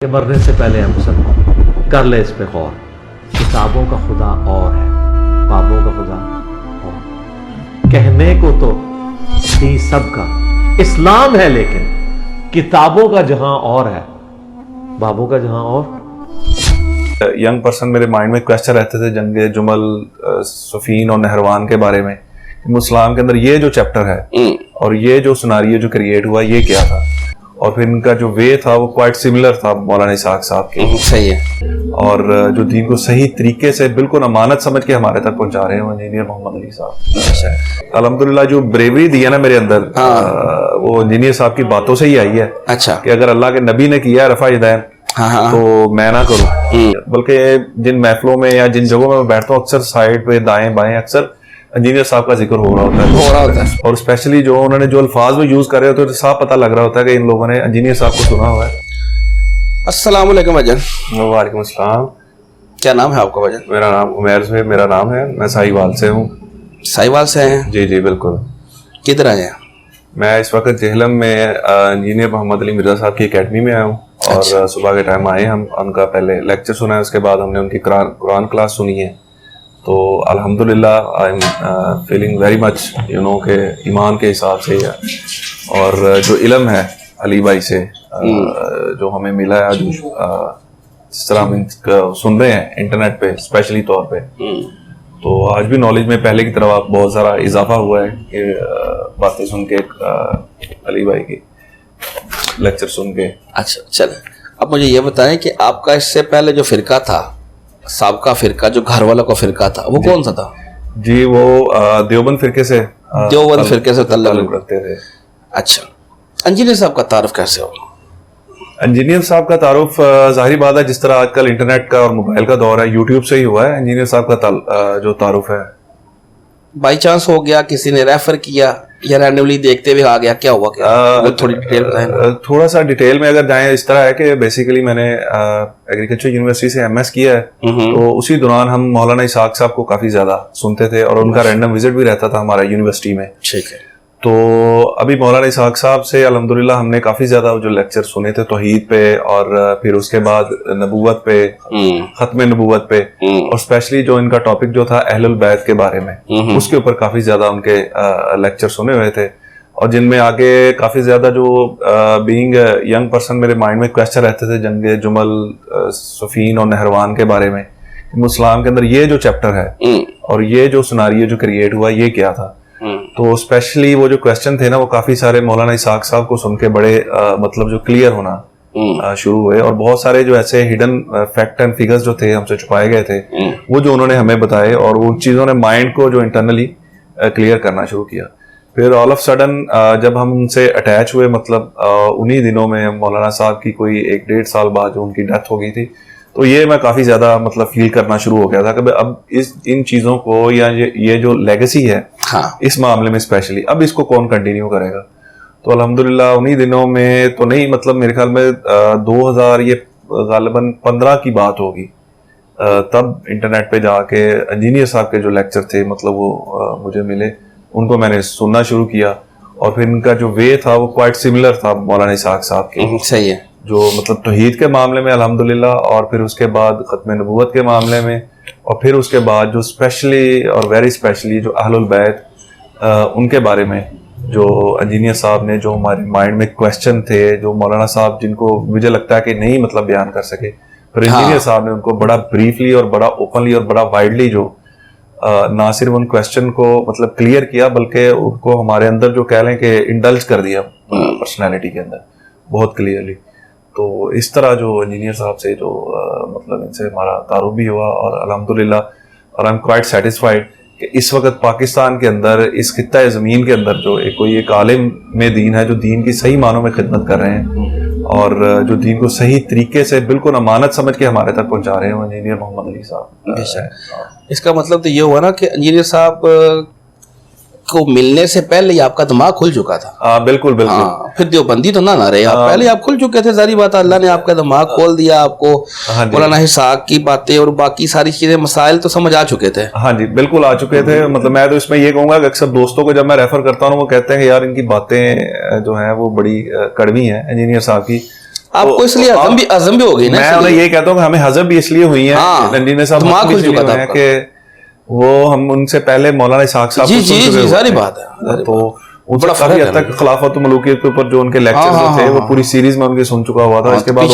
कि मरने से पहले है मुसलमान, कर ले इस पे गौर। किताबों का खुदा और है, बाबों का खुदा और। कहने को तो थी सबका इस्लाम है, लेकिन किताबों का जहां और है, बाबों का जहां और। यंग पर्सन मेरे माइंड में क्वेश्चन रहते थे जंगे जुमल, सफीन और नहरवान के बारे में। मुस्लिम के अंदर ये जो चैप्टर है और ये जो सिनारियो जो क्रिएट हुआ ये क्या था, और फिर इनका जो वे था वो क्वाइट सिमिलर था मौलाना इसाक साहब के। सही है। और जो दीन को सही तरीके से बिल्कुल अमानत समझ के हमारे तक पहुंचा रहे हैं इंजीनियर मोहम्मद अली साहब। अल्हम्दुलिल्लाह जो ब्रेवरी दी है ना मेरे अंदर, वो इंजीनियर साहब की बातों से ही आई है। अच्छा, कि अगर अल्लाह के नबी ने किया है रफा यदैन, तो मैं ना करूं। बल्कि जिन महफिलों में या जिन जगहों में मैं बैठता हूँ अक्सर साइड पे दाएं बाएं अक्सर इंजीनियर साहब का जिक्र हो रहा होता है। और स्पेशली जो उन्होंने जो अल्फाज में यूज कर रहे होते हैं तो साफ पता लग रहा होता है कि इन लोगों ने इंजीनियर साहब को सुना हुआ है। अस्सलाम वालेकुम भाईजान। वालेकुम अस्सलाम। क्या नाम है आपका भाईजान? मेरा नाम उमैर से मेरा नाम है, मैं साहिवाल से हूँ। साहिवाल से हैं? जी जी बिल्कुल। किधर आए हैं? मैं इस वक्त जेहलम में इंजीनियर मोहम्मद अली मिर्जा साहब की एकेडमी में आया हूँ। और सुबह के टाइम आए, हम उनका पहले लेक्चर सुना है, उसके बाद हमने उनकी कुरान क्लास सुनी है। तो अल्हम्दुलिल्लाह I am feeling very much के ईमान के हिसाब से और जो इल्म है अली भाई से जो हमें मिला है, जिस तरह हम सुन रहे हैं इंटरनेट पे स्पेशली तौर पे, तो आज भी नॉलेज में पहले की तरह बहुत सारा इजाफा हुआ है कि बातें सुन के अली भाई की लेक्चर सुन के। अच्छा चले, अब मुझे ये बताएं कि आपका इससे पहले जो फिरका था, साबका फिरका, जो घर वालों का फिरका था, वो कौन सा था? जी वो देवबंद फिरके से ताल्लुक रखते थे। अच्छा, इंजीनियर साहब का तारुफ कैसे हो? इंजीनियर साहब का तारुफ जाहिर बात है, जिस तरह आजकल इंटरनेट का और मोबाइल का दौर है, यूट्यूब से ही हुआ है। इंजीनियर साहब का जो तारुफ है बाई चांस हो गया, किसी ने रेफर किया या रैंडमली देखते हुए आ गया, क्या हुआ? क्या थोड़ी डिटेल बताएं। थोड़ा सा डिटेल में अगर जाएं, इस तरह है कि बेसिकली मैंने एग्रीकल्चर यूनिवर्सिटी से एमएस किया है, तो उसी दौरान हम मौलाना इसाक साहब को काफी ज्यादा सुनते थे और उनका रैंडम विजिट भी रहता था हमारा यूनिवर्सिटी में। ठीक है। तो अभी मौलाना इसाक साहब से अल्हम्दुलिल्लाह हमने काफी ज्यादा जो लेक्चर सुने थे तौहीद पे, और फिर उसके बाद नबूवत पे, खत्म नबूवत पे, और स्पेशली जो इनका टॉपिक जो था अहलुल बैत के बारे में, उसके ऊपर काफी ज्यादा उनके लेक्चर सुने हुए थे। और जिनमें आगे काफी ज्यादा जो बीइंग यंग पर्सन मेरे माइंड में क्वेश्चन रहते थे जंगे जुमल, सफीन और नहरवान के बारे में। मुस्लिम के अंदर ये जो चैप्टर है और ये जो सिनारियो जो क्रिएट हुआ ये क्या था। तो स्पेशली वो जो क्वेश्चन थे ना, वो काफी सारे मौलाना इसाक साहब को सुन के बड़े मतलब जो क्लियर होना शुरू हुए, और बहुत सारे जो ऐसे हिडन फैक्ट एंड फिगर्स जो थे हमसे छुपाए गए थे, वो जो उन्होंने हमें बताए, और वो चीजों ने माइंड को जो इंटरनली क्लियर करना शुरू किया। फिर ऑल ऑफ सडन जब हम उनसे अटैच हुए, मतलब उन्हीं दिनों में मौलाना साहब की कोई 1-1.5 साल बाद जो उनकी डेथ हो गई थी, तो ये मैं काफी ज्यादा मतलब फील करना शुरू हो गया था कि अब इन चीजों को या ये जो लेगेसी है, हाँ, इस मामले में स्पेशली अब इसको कौन कंटिन्यू करेगा। तो अल्हम्दुलिल्लाह उन्हीं दिनों में तो नहीं, मतलब मेरे ख्याल में 2000 ये गालिबन 15 की बात होगी, तब इंटरनेट पे जाके इंजीनियर साहब के जो लेक्चर थे, मतलब वो मुझे मिले, उनको मैंने सुनना शुरू किया। और फिर इनका जो वे था वो क्वाइट सिमिलर था मौलाना इसाक साहब के। सही है। जो मतलब तौहीद के मामले में अल्हम्दुलिल्लाह, और फिर उसके बाद खत्म नबूवत के मामले में, और फिर उसके बाद जो स्पेशली और वेरी स्पेशली जो अहलुल बैत उनके बारे में जो इंजीनियर साहब ने जो हमारे माइंड में क्वेश्चन थे, जो मौलाना साहब जिनको मुझे लगता है कि नहीं मतलब बयान कर सके, पर इंजीनियर साहब ने उनको बड़ा ब्रीफली और बड़ा ओपनली और बड़ा वाइडली जो ना सिर्फ उन क्वेश्चन को मतलब क्लियर किया, बल्कि उनको हमारे अंदर जो कह लें कि इंडल्ज कर दिया पर्सनैलिटी के अंदर बहुत क्लियरली। तो इस तरह जो इंजीनियर साहब से जो मतलब इनसे हमारा तारुफ भी हुआ, और अल्हम्दुलिल्लाह और आई एम क्वाइट सेटिस्फाइड कि इस वक्त पाकिस्तान के अंदर इस खित्ता ज़मीन के अंदर जो एक आलिम में दीन है, जो दीन की सही मानों में खिदमत कर रहे हैं और जो दीन को सही तरीके से बिल्कुल अमानत समझ के हमारे तक पहुंचा रहे हैं, वो इंजीनियर मोहम्मद अली साहब। इसका मतलब तो ये हुआ ना कि इंजीनियर साहब को मिलने से पहले ही आपका दिमाग खुल चुका था। बिल्कुल बिल्कुल। फिर देवबंदी तो ना रहे आप, पहले आप खुल चुके थे, सारी बात अल्लाह ने आपका दिमाग खोल दिया, आपको मौलाना इसाक की बातें और बाकी सारी चीजें मसाइल तो समझ आ चुके थे। हाँ जी बिल्कुल आ चुके थे। मतलब मैं तो इसमें ये कहूंगा कि अक्सर दोस्तों को जब मैं रेफर करता हूँ वो कहते हैं कि यार इनकी बातें जो है वो बड़ी कड़वी हैं इंजीनियर साहब की, आपको इसलिए हजम भी हो गई ना। मैं उन्हें ये कहता हूँ हमें हजम भी इसलिए हुई है, इंजीनियर साहब दिमाग खुल चुका था कि वो हम उनसे पहले मौलाना इसहाक साहब जी जी जी सारी बात है। तो बड़ा काफी हद तक खिलाफत मलूकियत के ऊपर जो उनके लेक्चर्स थे वो पूरी सीरीज में उनके सुन चुका हुआ था। इसके बाद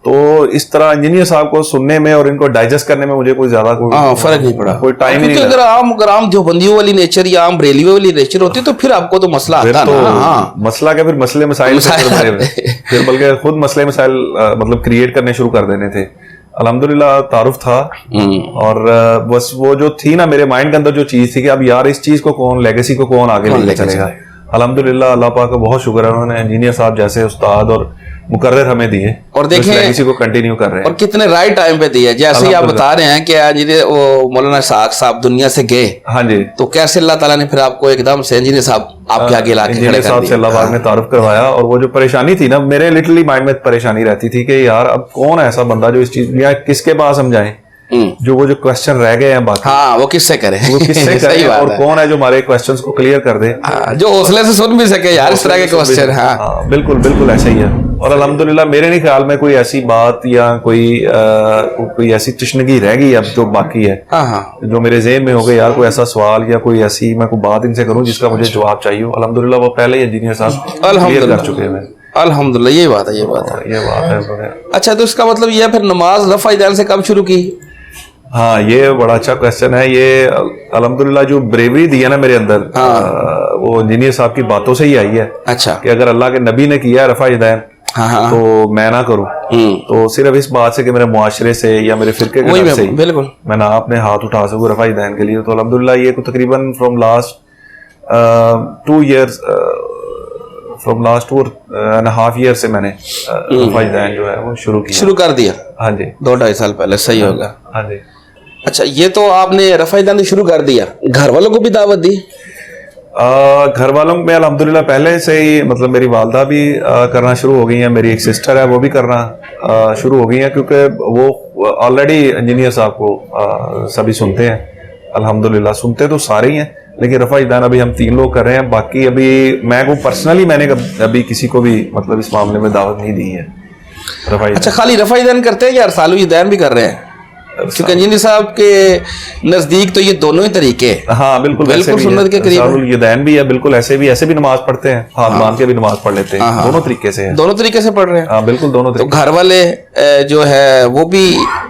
तो इस तरह इंजीनियर साहब को सुनने में और इनको डाइजेस्ट करने में मुझे कोई ज्यादा फर्क नहीं पड़ा, कोई टाइम ही नहीं। अगर आम देवबंदियों वाली नेचर या आम बरेलियों वाली नेचर होती तो फिर आपको तो मसला आता ना। मसला क्या, फिर मसले मसाइल फिर बल्कि खुद मसले मसाइल मतलब क्रिएट करने शुरू कर देने थे। अल्हम्दुलिल्लाह तारुफ था और बस वो जो थी ना मेरे माइंड के अंदर जो चीज थी कि अब यार इस चीज को कौन, लेगेसी को कौन आगे लेके चलेगा। अल्हम्दुलिल्लाह अल्लाह पाक का बहुत शुक्र है, उन्होंने इंजीनियर साहब जैसे उस्ताद और मुकर्रर हमें दिए और देखें इसी को कंटिन्यू कर रहे हैं। और कितने राइट टाइम पे दिए, जैसे ही आप बता रहे हैं कि आज वो मौलाना इसहाक साहब दुनिया से गए, हाँ जी, तो कैसे अल्लाह ताला ने फिर आपको एकदम से इंजीनियर साहब आपके आगे ला के खड़े कर दिए। साहब से अल्लाह पाक ने तारुफ करवाया। और वो जो परेशानी थी ना, मेरे लिटरली माइंड में परेशानी रहती थी कि यार अब कौन है ऐसा बंदा जो इस चीज या किसके पास हम जाएं, जो वो जो क्वेश्चन रह गए हैं बाकी, हाँ वो किससे करें, वो किससे करें और कौन है जो हमारे क्वेश्चंस को क्लियर कर दे, जो हौसले से सुन भी सके यार इस तरह के क्वेश्चन। हाँ बिल्कुल बिल्कुल ऐसा ही है। और अल्हम्दुलिल्लाह मेरे नहीं ख्याल में कोई ऐसी बात या कोई ऐसी तशनगी रह गई अब जो बाकी है, जो मेरे ज़हन में हो गई यार कोई ऐसा सवाल या कोई ऐसी मैं कोई बात इनसे करूं जिसका मुझे जवाब चाहिए हो। अल्हम्दुलिल्लाह वो पहले ही इंजीनियर साहब क्लियर कर चुके हैं। अल्हम्दुलिल्लाह ये बात है। अच्छा तो इसका मतलब ये फिर नमाज रफ़ा यदैन से कब शुरू की? हाँ ये बड़ा अच्छा क्वेश्चन है। ये अल्हम्दुलिल्लाह जो ब्रेवरी दी है ना मेरे अंदर, वो इंजीनियर साहब की बातों से ही आई है। अच्छा कि अगर अल्लाह के नबी ने किया रफ़ा यदैन तो मैं ना करूं, तो सिर्फ इस बात से कि मेरे मुआशरे से या मेरे फिरके के डर से बिल्कुल मैं ना अपने हाथ उठा सकूं रफ़ा यदैन के लिए। तो अल्हम्दुलिल्लाह ये तकरीबन from last 2 years from last 2.5 years से मैंने रफ़ा यदैन जो है वो शुरू कर दिया। हाँ जी 2-2.5 साल पहले। सही होगा। हाँ जी। अच्छा ये तो आपने रफ़ा यदैन शुरू कर दिया, घर वालों को भी दावत दी? घर वालों में अल्हम्दुलिल्लाह पहले से ही मतलब मेरी वालदा भी करना शुरू हो गई हैं, मेरी एक सिस्टर है वो भी करना शुरू हो गई हैं, क्योंकि वो ऑलरेडी इंजीनियर साहब को सभी सुनते हैं। अल्हम्दुलिल्लाह सुनते तो सारे ही हैं, लेकिन रफ़ा यदैन अभी हम 3 लोग कर रहे हैं। बाकी अभी मैं को पर्सनली मैंने अभी किसी को भी मतलब इस मामले में दावत नहीं दी है रफ़ा यदैन। अच्छा खाली रफ़ा यदैन करते हैं या अरसालुल यदैन भी कर रहे हैं? क्योंकि इंजीनियर साहब के नजदीक तो ये दोनों ही तरीके, हाँ बिल्कुल सुन्नत के करीब रफ़ाउल यदैन भी है, बिल्कुल ऐसे भी नमाज पढ़ते हैं, हाथ बांध के भी नमाज पढ़ लेते हैं। दोनों तरीके से है, दोनों तरीके से पढ़ रहे हैं। हाँ बिल्कुल दोनों तरीके। तो घर वाले जो है वो भी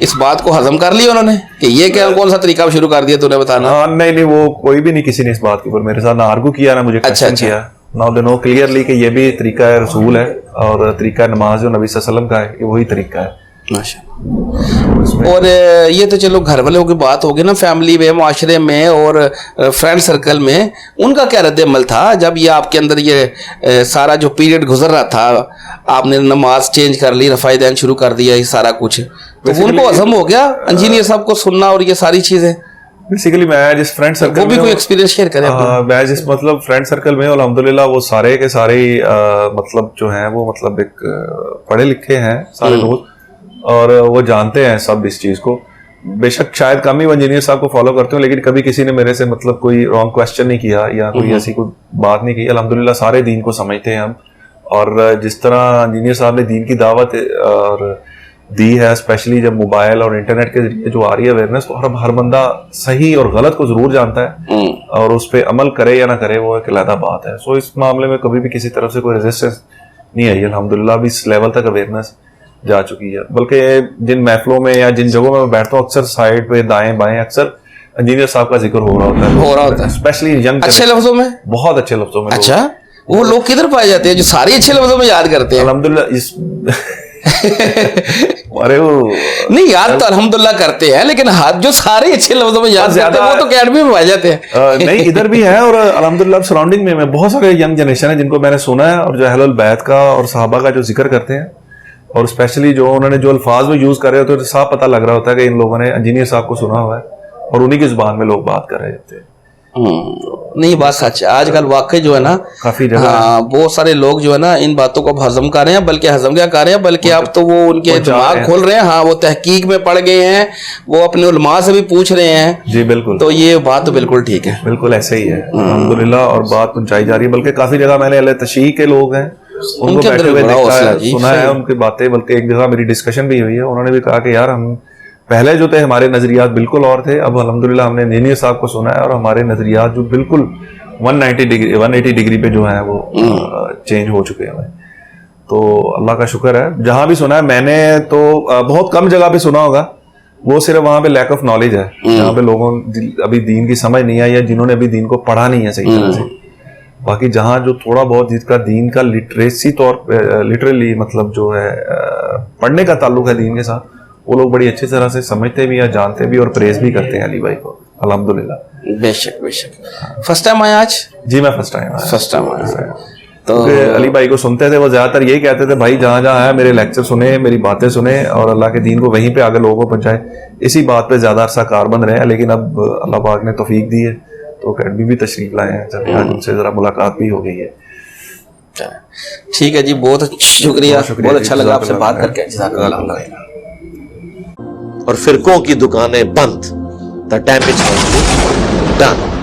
इस बात को हजम कर लिया उन्होंने कि ये क्या कौन सा तरीका शुरू कर दिया तूने बताना? नहीं वो कोई भी नहीं, किसी ने इस बात के ऊपर मेरे साथ ना आर्गू किया ना मुझे क्वेश्चन किया। नाउ दे नो क्लियरली कि ये भी तरीका है रसूल है और तरीका नमाज जो नबी सल्लल्लाहु अलैहि वसल्लम का है, ये वही तरीका है। और ये तो चलो घर वालों की बात होगी ना, फैमिली में, माशरे में और फ्रेंड सर्कल में उनका क्या रद्द-ए-अमल था जब ये आपके अंदर ये सारा जो पीरियड गुजर रहा था, आपने नमाज चेंज कर ली, रफ़ा यदैन शुरू कर दिया, ये सारा कुछ, तो उनको हजम हो गया इंजीनियर साहब को सुनना और ये सारी चीजें? बेसिकली मैं जिस फ्रेंड सर्कल वो भी कोई एक्सपीरियंस शेयर करें? मैं जिस मतलब फ्रेंड सर्कल में अल्हम्दुलिल्लाह वो सारे के सारे मतलब जो हैं वो मतलब एक पढ़े लिखे हैं सारे लोग और वो जानते हैं सब इस चीज को। बेशक शायद कम ही वो इंजीनियर साहब को फॉलो करते हो, लेकिन कभी किसी ने मेरे से मतलब कोई रॉन्ग क्वेश्चन नहीं किया या कोई ऐसी कोई बात नहीं की। अल्हम्दुलिल्लाह सारे दीन को समझते हैं हम, और जिस तरह इंजीनियर साहब ने दीन की दावत और दी है, स्पेशली जब मोबाइल और इंटरनेट के जरिए जो आ रही है अवेयरनेस, तो हर बंदा सही और गलत को जरूर जानता है और उस पर अमल करे या ना करे वो एक अलग बात है। सो इस मामले में कभी भी किसी तरफ से कोई रेजिस्टेंस नहीं आई। अल्हम्दुलिल्लाह भी इस लेवल तक अवेयरनेस जा चुकी है। बल्कि जिन महफिलों में या जिन जगहों में मैं बैठता हूँ, अक्सर साइड पे दाएं बाएं अक्सर इंजीनियर साहब का जिक्र हो रहा होता है स्पेशली यंग, अच्छे लफ्जों में, बहुत अच्छे लफ्जों में। अच्छा वो लोग किधर पाए जाते हैं जो सारे अच्छे लफ्जों में याद करते हैं? अल्हम्दुलिल्लाह इस अरे वो नहीं याद तो अल्हम्दुलिल्लाह करते हैं, लेकिन हाथ जो सारे अच्छे लफ्जों में याद करते हैं वो तो अकेडमी में पाए जाते हैं। नहीं इधर भी है, और अल्हम्दुलिल्लाह सराउंडिंग में बहुत सारे यंग जनरेशन है जिनको मैंने सुना है और जो अहलुल बैत का और सहाबा का जो जिक्र करते हैं, और स्पेशली जो उन्होंने जो अल्फाज में यूज कर रहे होते हैं, तो साफ पता लग रहा होता है कि इन लोगों ने इंजीनियर साहब को सुना हुआ है और उन्हीं की जुबान में लोग बात कर रहे होते हैं। नहीं बात सच है, आजकल वाकई जो है ना काफी जगह बहुत सारे लोग जो है ना इन बातों को हजम कर रहे हैं, बल्कि हजम क्या कर रहे हैं, बल्कि अब तो वो उनके दिमाग खोल रहे हैं। हाँ वो तहकीक में पड़ गए हैं, वो अपने उलमा से भी पूछ रहे हैं। जी बिल्कुल, तो ये बात तो बिल्कुल ठीक है, बिल्कुल ऐसे ही है अल्हम्दुलिल्लाह, और बात पहुंचाई जा रही है। बल्कि काफी जगह मैंने अहले तशरीह के लोग हैं उनको उनके अंदर बैठे हुए भी बड़ा देखा हौसला है, जी, सुना है सही। उनकी बातें, बल्कि एक जगह मेरी डिस्कशन भी हुई है, उन्होंने भी कहा कि यार हम पहले जो थे हमारे नजरियात बिल्कुल और थे, अब अल्हम्दुलिल्लाह हमने नेनिया साहब को सुना है और हमारे नजरियात जो बिल्कुल 180 डिग्री पे जो है वो चेंज हो चुके हैं। तो अल्लाह का शुक्र है, जहां भी सुना है मैंने तो बहुत कम जगह पे सुना होगा, वो सिर्फ वहां पे लैक ऑफ नॉलेज है, जहाँ पे लोगों अभी दीन की समझ नहीं आई या जिन्होंने अभी दीन को पढ़ा नहीं है सही तरह से। बाकी जहाँ जो थोड़ा बहुत जिसका दीन का लिटरेसी तौर लिटरली मतलब जो है पढ़ने का ताल्लुक है दीन के साथ, वो लोग बड़ी अच्छी तरह से समझते भी या जानते भी और प्रेज भी करते हैं अली भाई को, अल्हम्दुलिल्लाह। बेशक बेशक। फर्स्ट टाइम आया आज? जी मैं फर्स्ट टाइम फर्स्ट टाइम आया। तो क्योंकि अली भाई को सुनते थे, वो ज्यादातर यही कहते थे भाई जहाँ जहाँ आया मेरे लेक्चर सुने, मेरी बातें सुने और अल्लाह के दीन को वहीं पे आगे लोगों को पहुंचाए। इसी बात पे ज्यादा अरसा कारबंद रहे हैं, लेकिन अब अल्लाह पाक ने तौफीक दी है तो अकेडमी भी तशरीफ लाए हैं, जब आज उनसे जरा मुलाकात भी हो गई है। ठीक है जी, बहुत शुक्रिया, बहुत अच्छा लगा आपसे बात जज़ाकल्लाह करके। जज़ाकल्लाह खैर। और फिरकों की दुकानें बंद, द डैमेज डन।